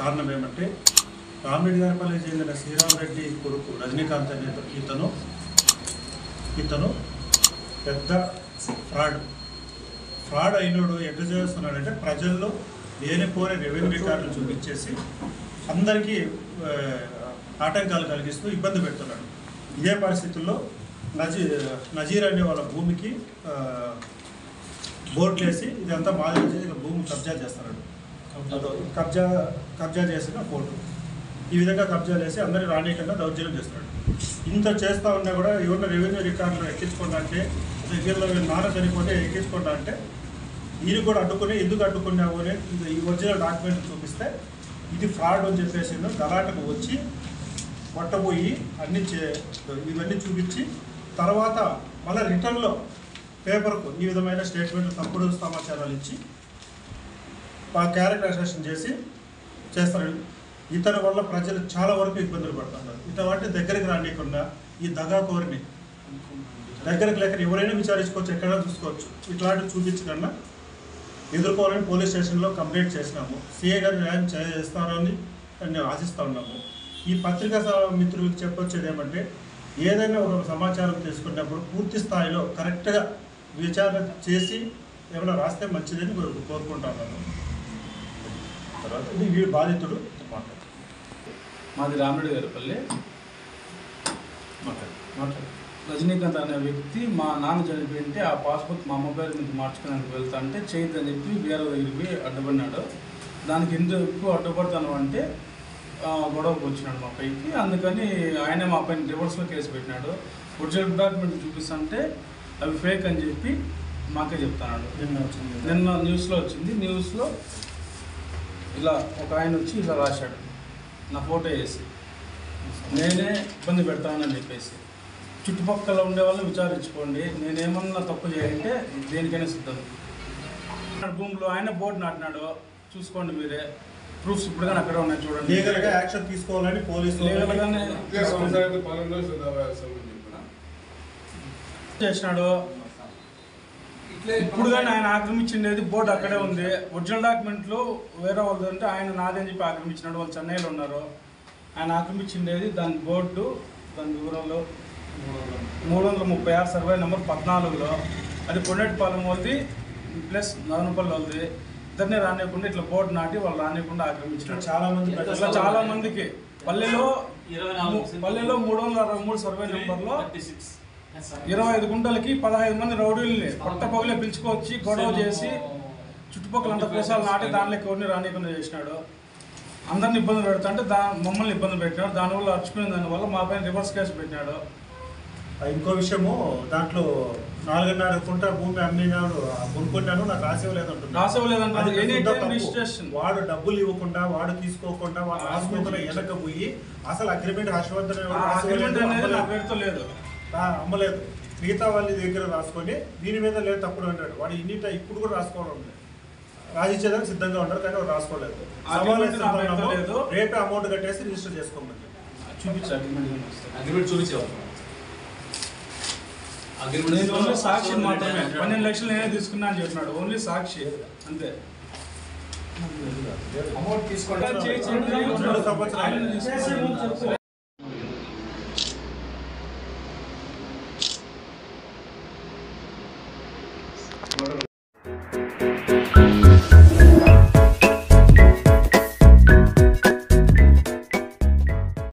కారణం ఏమంటే రామిరెడ్డిగారిపల్లికి చెందిన శ్రీరామరెడ్డి కొడుకు రజనీకాంత్ అనే ఇతను పెద్ద ఫ్రాడ్ అయినోడు ఎట్లా చేస్తున్నాడంటే ప్రజల్లో లేనిపోని రెవెన్యూ రికార్డులు చూపించేసి అందరికీ ఆటంకాలు కలిగిస్తూ ఇబ్బంది పెడుతున్నాడు. ఇదే పరిస్థితుల్లో నజీర్ అనే వాళ్ళ భూమికి బోర్డులు వేసి ఇదంతా మాది భూమి కబ్జా చేస్తున్నాడు. కబ్జా చేసిన ఫోటో ఈ విధంగా కబ్జా చేసి అందరినీ రానీయకుండా దౌర్జన్యం చేస్తున్నాడు. ఇంత చేస్తూ ఉన్నా కూడా ఎవరిన రెవెన్యూ రికార్డులు ఎక్కించుకుంటా అంటే దగ్గరలో నాన్న చనిపోతే ఎక్కించుకుంటా అంటే ఈయన కూడా అడ్డుకుని ఎందుకు అడ్డుకున్నావు అని ఈ ఒరిజినల్ డాక్యుమెంట్ చూపిస్తే ఇది ఫ్రాడ్ అని చెప్పేసి గలాటకు వచ్చి కొట్టబోయి ఇవన్నీ చూపించి తర్వాత మళ్ళీ రిటర్న్లో పేపర్కు ఈ విధమైన స్టేట్మెంట్లు తప్పుడు సమాచారాలు ఇచ్చి క్యారెక్టర్ అసెషన్ చేస్తారు. ఇతని వల్ల ప్రజలు చాలా వరకు ఇబ్బందులు పడుతున్నారు. ఇటువంటి దగ్గరికి రానియకుండా ఈ దగాకోరిని దగ్గరికి లేక ఎవరైనా విచారించుకోవచ్చు, ఎక్కడైనా చూసుకోవచ్చు. ఇట్లాంటివి చూపించకుండా ఎదుర్కోవాలని పోలీస్ స్టేషన్లో కంప్లైంట్ చేసినాము. సిఐ గారు న్యాయం చేస్తారని నేను ఆశిస్తూ ఉన్నాము. ఈ పత్రికా మిత్రులకు చెప్పొచ్చేది ఏమంటే ఏదైనా ఒక సమాచారం తీసుకున్నప్పుడు పూర్తి స్థాయిలో కరెక్ట్గా విచారణ చేసి ఏమైనా రాస్తే మంచిదని కోరుకుంటున్నాను. తర్వాత వీడు బాధితుడు మాది రామిరెడ్డిగారిపల్లి. రజనీకాంత్ అనే వ్యక్తి మా నాన్న చనిపోయింటే ఆ పాస్బుక్ మా అమ్మ పేరు నుంచి మార్చుకోవడానికి వెళ్తా అంటే చేయొద్దని చెప్పి వేరే దగ్గరికి అడ్డుపడినాడు. దానికి ఎందుకు అడ్డుపడతాను అంటే గొడవకు వచ్చినాడు మా పైకి. అందుకని ఆయన మా పైన రివర్స్లో కేసు పెట్టినాడు. ఒరిజినల్ డాక్యుమెంట్ చూపిస్తుంటే అవి ఫేక్ అని చెప్పి మాకే చెప్తున్నాడు. నిన్న న్యూస్లో వచ్చింది. న్యూస్లో ఇలా ఒక ఆయన వచ్చి ఇలా రాశాడు, నా ఫోటో వేసి నేనే ఇబ్బంది పెడతానని చెప్పేసి. చుట్టుపక్కల ఉండే వాళ్ళు విచారించుకోండి, నేనేమన్నా తప్పు చేయాలంటే దేనికైనా సిద్ధం. భూమిలో ఆయన బోర్డు నాటినాడు, చూసుకోండి మీరే. ప్రూఫ్స్ ఇప్పుడు కానీ అక్కడే ఉన్నాయి చూడండి. లీగల్గా యాక్షన్ తీసుకోవాలని పోలీసులు చేసినాడు. ఇప్పుడు కానీ ఆయన ఆక్రమించిండేది బోర్డు అక్కడే ఉంది. ఒరిజినల్ డాక్యుమెంట్లు వేరే వాళ్ళది అంటే ఆయన నాదని చెప్పి ఆక్రమించినాడు. వాళ్ళు చెన్నైలో ఉన్నారు. ఆయన ఆక్రమించిండేది దాని బోర్డు, దాని వివరంలో 336 సర్వే నెంబర్ 14లో. అది కొండేటిపాలెం వాళ్ళది ప్లస్ నవనపల్లి వాళ్ళది. ఇద్దరినే రానియకుండా ఇట్లా బోర్డు నాటి వాళ్ళు రానియకుండా ఆక్రమించినాడు. చాలా మందికి పల్లెలో 363 సర్వే నెంబర్లో 25 గుంటలకి 15 మంది రౌడీల్ని పట్టపగలే పిలుచుకొచ్చి గొడవ చేసి చుట్టుపక్కల అంత కోసాలు నాటి దానిలో ఎవరిని రానియకుండా చేసినాడు. అందరిని ఇబ్బంది పెడతా అంటే మమ్మల్ని ఇబ్బంది పెట్టినాడు. దానివల్ల అర్చుకునే దానివల్ల మా పైన రివర్స్ కేసు పెట్టినాడు. ఇంకో విషయము, దాంట్లో 4.5 గుంట భూమి అమ్మినాడు, కొనుక్కున్నాను, నాకు రాసివ్వలేదంటాడు. వాడు డబ్బులు ఇవ్వకుండా, వాడు తీసుకోకుండా, వాడు రాసుకోకుండా వెనకపోయి అసలు అగ్రిమెంట్ హర్షవర్ధన్ లేదు, అమ్మలేదు. మిగతా వాళ్ళ దగ్గర రాసుకొని దీని మీద లేదు తప్పుడు అంటాడు. వాడు ఇన్నిట ఇప్పుడు కూడా రాసుకోవడం రాజించేదానికి సిద్ధంగా ఉంటారు, కానీ వాడు రాసుకోలేదు. రేపే అమౌంట్ కట్టేసి రిజిస్టర్ చేసుకోమని ఓన్లీ సాక్షి మాత్రమే 12 లక్షలు నేనే తీసుకున్నా అని చెప్పినాడు. ఓన్లీ సాక్షి అంతే. అమౌంట్ తీసుకోండి.